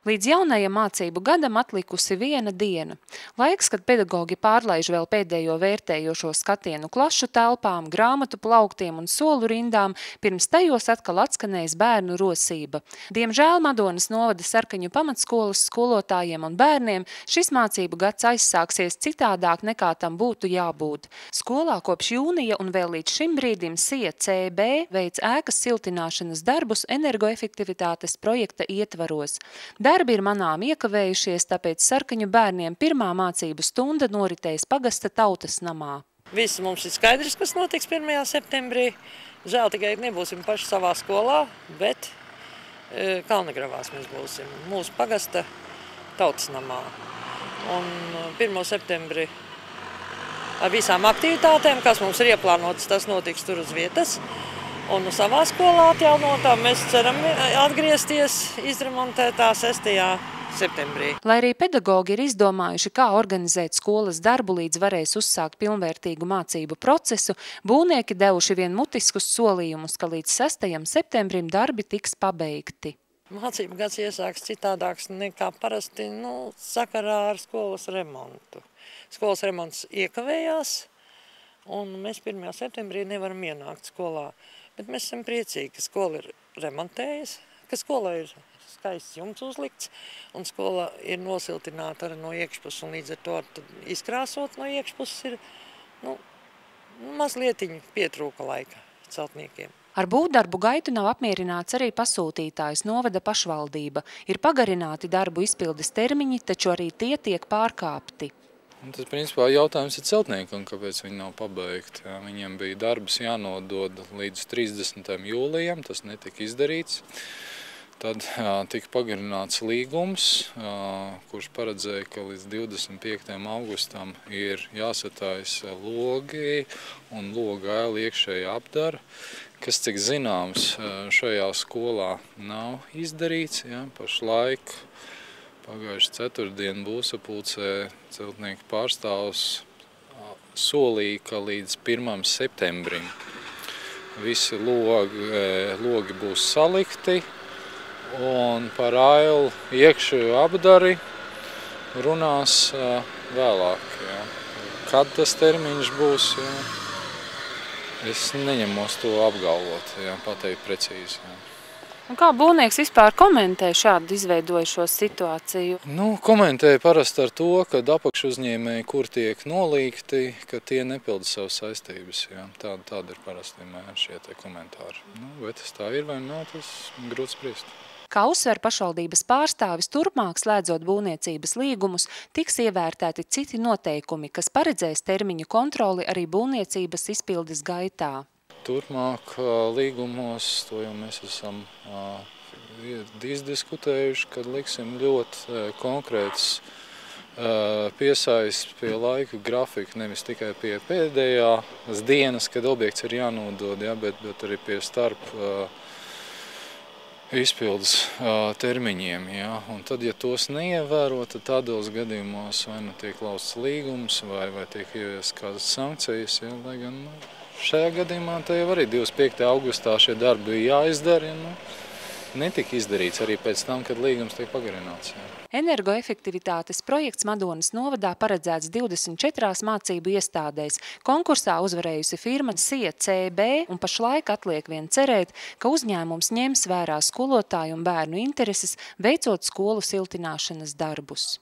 Līdz jaunajam mācību gadam atlikusi viena diena. Laiks, kad pedagogi pārlaiž vēl pēdējo vērtējošo skatienu klašu telpām, grāmatu plauktiem un solu rindām, pirms tajos atkal atskanēs bērnu rosība. Diemžēl Madonas novada Sarkaņu pamatskolas skolotājiem un bērniem šis mācību gads aizsāksies citādāk nekā tam būtu jābūt. Skolā kopš jūnija un vēl līdz šim brīdim SIA CB veic ēkas siltināšanas darbus energoefektivitātes projekta ietvaros. Darbi ir manām iekavējušies, tāpēc Sarkaņu bērniem pirmā mācību stunda noritēs pagasta tautas namā. Viss mums ir skaidrs, kas notiks 1. septembrī. Žēl tikai nebūsim paši savā skolā, bet Kalnagravās mēs būsim mūsu pagasta tautas namā. Un 1. septembrī ar visām aktivitātēm, kas mums ir ieplānotas, tas notiks tur uz vietas. Un savā skolā atjaunotā mēs ceram atgriezties izremontētā 6. septembrī. Lai arī pedagogi ir izdomājuši, kā organizēt skolas darbu, līdz varēs uzsākt pilnvērtīgu mācību procesu, būvnieki devuši vien mutiskus solījumus, ka līdz 6. septembrim darbi tiks pabeigti. Mācību gads iesāks citādāks nekā parasti sakarā ar skolas remontu. Skolas remonts iekavējās, un mēs 1. septembrī nevaram ienākt skolā. Bet mēs esam priecīgi, ka skola ir remontējies, ka skola ir skaists jumts uzlikts, un skola ir nosiltināta arī no iekšpuses, un līdz ar to izkrāsot no iekšpuses ir, mazlietiņi pietrūka laika celtniekiem. Ar būvdarbu gaitu nav apmierināts arī pasūtītājs novada pašvaldība. Ir pagarināti darbu izpildes termiņi, taču arī tie tiek pārkāpti. Tas, principā, jautājums ir celtniekam, kāpēc viņi nav pabeigti. Viņiem bija darbs jānodod līdz 30. jūlijam, tas netika izdarīts. Tad tika pagarināts līgums, kurš paredzēja, ka līdz 25. augustam ir jāsataisa logi un loga ēla iekšēja apdara, kas, cik zināms, šajā skolā nav izdarīts. Pašlaik pagājuši ceturtdien būvsapulcē celtnieku pārstāvs solīja, ka līdz 1. septembrim visi logi būs salikti, un par ailu iekšējo apdari runās vēlāk. Kad tas termiņš būs, es neņemos to apgalvot, pateikt precīzi. Un kā būvnieks vispār komentē šādu izveidojušo situāciju? Komentēja parasti ar to, ka apakšuzņēmēji, kur tiek nolīgti, ka tie nepilda savas saistības. Tāda ir parasti vienmēr šie komentāri. Vai tas tā ir vai nav, tas grūti spriest. Kā uzsver pašvaldības pārstāvis, turpmāk slēdzot būvniecības līgumus, tiks ievērtēti citi noteikumi, kas paredzēs termiņu kontroli arī būvniecības izpildes gaitā. Turpmāk līgumos, to jau mēs esam izdiskutējuši, kad liksim ļoti konkrēts piesaists pie laika grafika, nevis tikai pie pēdējās dienas, kad objekts ir jānodod, bet arī pie starp izpildes termiņiem. Un tad, ja tos neievēro, tad tādos gadījumos vai tiek lausts līgums, vai tiek ieviestas kādas sankcijas, lai gan šajā gadījumā jau arī 25. augustā šie darbi bija jāizdara, netika izdarīts arī pēc tam, kad līgums tiek pagarināts. Energoefektivitātes projekts Madonas novadā paredzēts 24 mācību iestādēs. Konkursā uzvarējusi firma SIA CB, un pašlaik atliek vien cerēt, ka uzņēmums ņems vērā skolotāju un bērnu intereses, veicot skolu siltināšanas darbus.